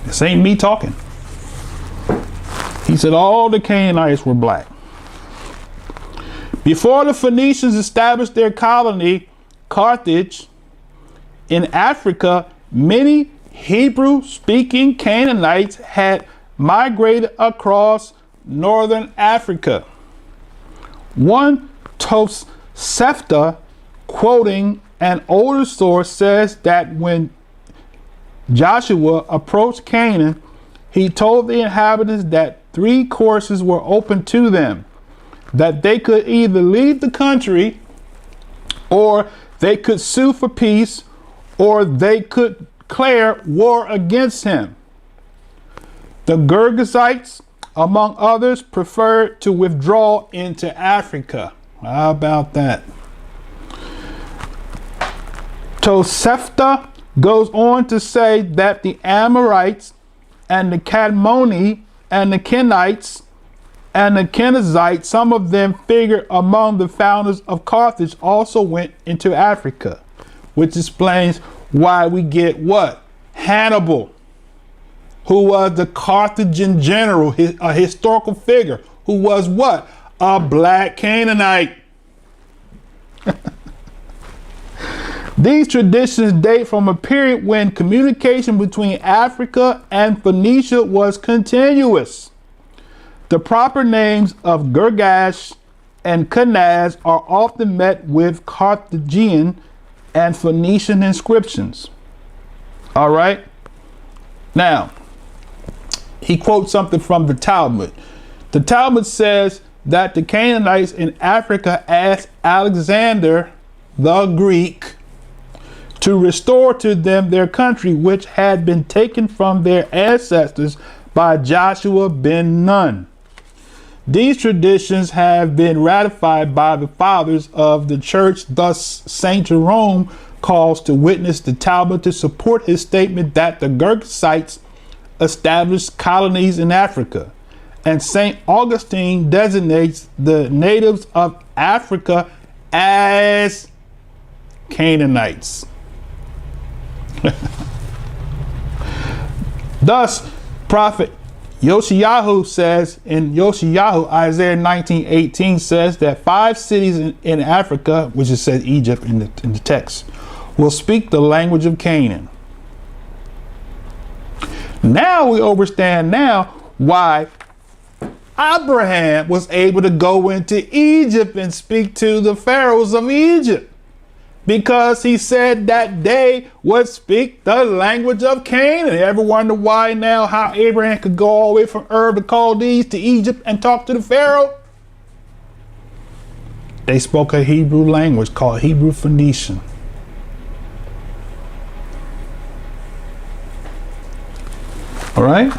This ain't me talking. He said all the Canaanites were black. Before the Phoenicians established their colony, Carthage, in Africa, many Hebrew-speaking Canaanites had migrated across northern Africa. One Tosefta, quoting an older source, says that when Joshua approached Canaan, he told the inhabitants that 3 courses were open to them, that they could either leave the country, or they could sue for peace, or they could declare war against him. The Girgashites, among others, preferred to withdraw into Africa. How about that? Tosefta goes on to say that the Amorites and the Cadmoni and the Kenites and the Kenizzites, some of them figure among the founders of Carthage, also went into Africa, which explains why we get what? Hannibal, who was the Carthaginian general, a historical figure, who was what? A black Canaanite. These traditions date from a period when communication between Africa and Phoenicia was continuous. The proper names of Girgash and Kenaz are often met with Carthaginian and Phoenician inscriptions. All right. Now, he quotes something from the Talmud. The Talmud says that the Canaanites in Africa asked Alexander the Greek to restore to them their country, which had been taken from their ancestors by Joshua ben Nun. These traditions have been ratified by the fathers of the church. Thus, St. Jerome calls to witness the Talmud to support his statement that the Girgashites established colonies in Africa. And St. Augustine designates the natives of Africa as Canaanites. Thus, prophet Yoshiyahu says in Yoshiyahu, Isaiah 19:18 says that 5 cities in Africa, which it says Egypt in the text, will speak the language of Canaan. Now we understand now why Abraham was able to go into Egypt and speak to the pharaohs of Egypt, because he said that they would speak the language of Canaan. Ever wonder why now how Abraham could go all the way from Ur the Chaldees to Egypt and talk to the Pharaoh? They spoke a Hebrew language called Hebrew Phoenician. All right.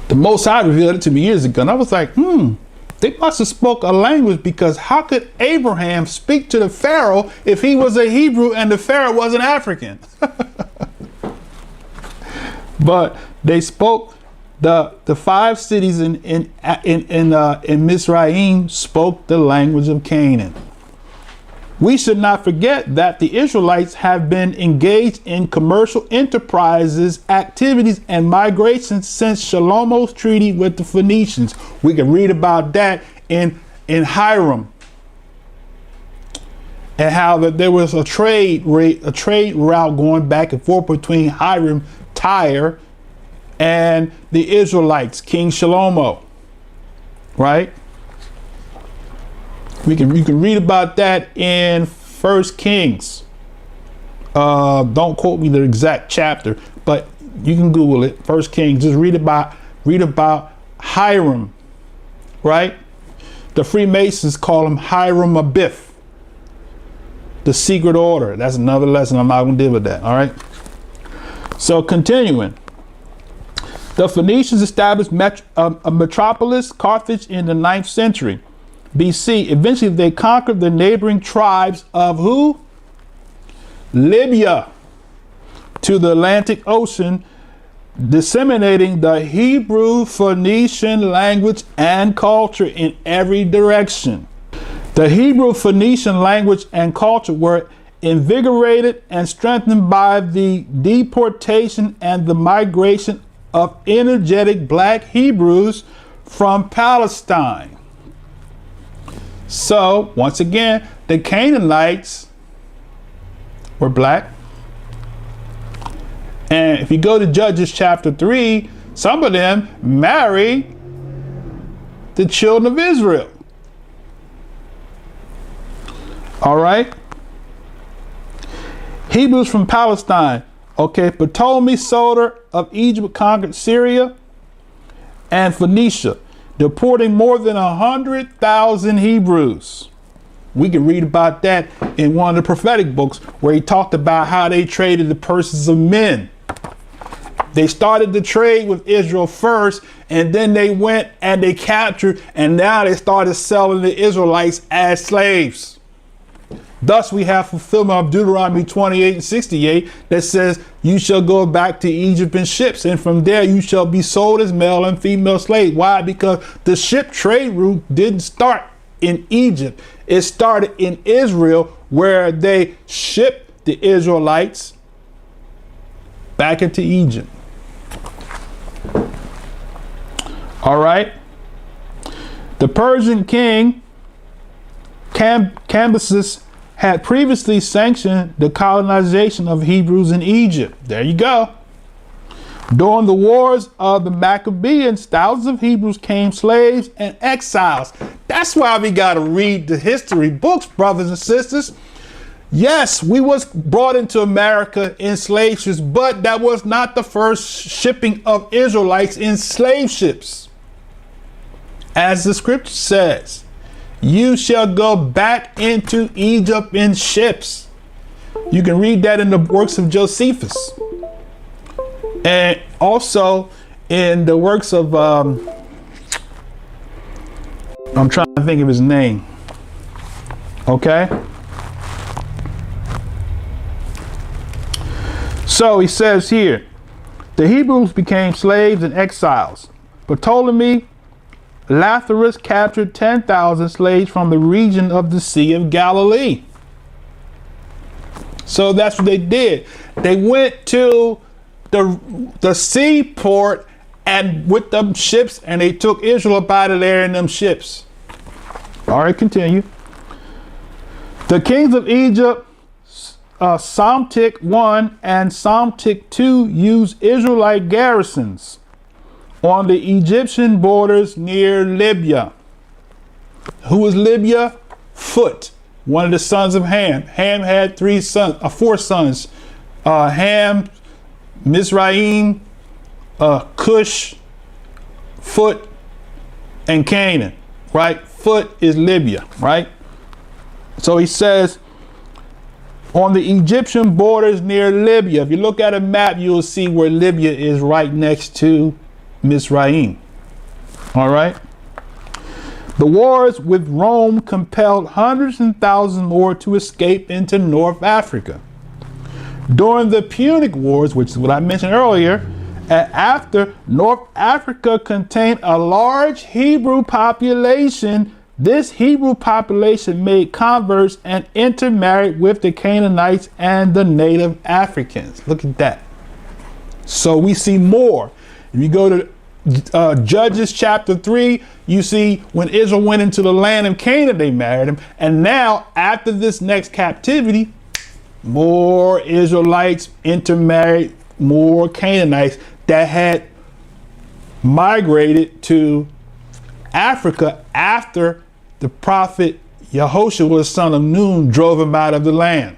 The Most High revealed it to me years ago, and I was like, they must have spoke a language, because how could Abraham speak to the Pharaoh if he was a Hebrew and the Pharaoh was an African? But they spoke the 5 cities in Mizraim spoke the language of Canaan. We should not forget that the Israelites have been engaged in commercial enterprises, activities, and migrations since Shlomo's treaty with the Phoenicians. We can read about that in Hiram, and how that there was a trade route going back and forth between Hiram, Tyre, and the Israelites, King Shlomo. Right? You can read about that in 1 Kings. Don't quote me the exact chapter, but you can Google it. 1 Kings. Just read about Hiram, right? The Freemasons call him Hiram Abiff, the secret order. That's another lesson. I'm not going to deal with that. All right. So continuing, the Phoenicians established a metropolis, Carthage, in the 9th century BC. Eventually, they conquered the neighboring tribes of who? Libya to the Atlantic Ocean, disseminating the Hebrew Phoenician language and culture in every direction. The Hebrew Phoenician language and culture were invigorated and strengthened by the deportation and the migration of energetic black Hebrews from Palestine. So, once again, the Canaanites were black. And if you go to Judges chapter 3, some of them married the children of Israel. All right. Hebrews from Palestine. Okay, Ptolemy Soter of Egypt conquered Syria and Phoenicia, deporting more than 100,000 Hebrews. We can read about that in one of the prophetic books where he talked about how they traded the purses of men. They started the trade with Israel first, and then they went and they captured, and now they started selling the Israelites as slaves. Thus, we have fulfillment of Deuteronomy 28 and 68 that says, you shall go back to Egypt in ships, and from there you shall be sold as male and female slaves. Why? Because the ship trade route didn't start in Egypt. It started in Israel, where they shipped the Israelites back into Egypt. All right. The Persian king Cambyses had previously sanctioned the colonization of Hebrews in Egypt. There you go. During the wars of the Maccabees, thousands of Hebrews became slaves and exiles. That's why we got to read the history books, brothers and sisters. Yes, we was brought into America in slave ships, but that was not the first shipping of Israelites in slave ships. As the scripture says, you shall go back into Egypt in ships. You can read that in the works of Josephus. And also in the works of, I'm trying to think of his name. Okay. So he says here, the Hebrews became slaves and exiles. Ptolemy Lathyrus captured 10,000 slaves from the region of the Sea of Galilee. So that's what they did. They went to the seaport and with them ships, and they took Israel up out of there in them ships. All right, continue. The kings of Egypt, Psamtik I and Psamtik II, used Israelite garrisons on the Egyptian borders near Libya. Who was Libya? Phut, one of the sons of Ham. Ham had four sons. Ham, Mizraim, Cush, Phut, and Canaan, right? Phut is Libya, right? So he says, on the Egyptian borders near Libya. If you look at a map, you'll see where Libya is right next to Mizraim. All right. The wars with Rome compelled hundreds and thousands more to escape into North Africa. During the Punic Wars, which is what I mentioned earlier, and after, North Africa contained a large Hebrew population. This Hebrew population made converts and intermarried with the Canaanites and the native Africans. Look at that. So we see more. If you go to Judges chapter 3, you see when Israel went into the land of Canaan, they married him. And now, after this next captivity, more Israelites intermarried, more Canaanites that had migrated to Africa after the prophet Yehoshua, son of Nun, drove him out of the land.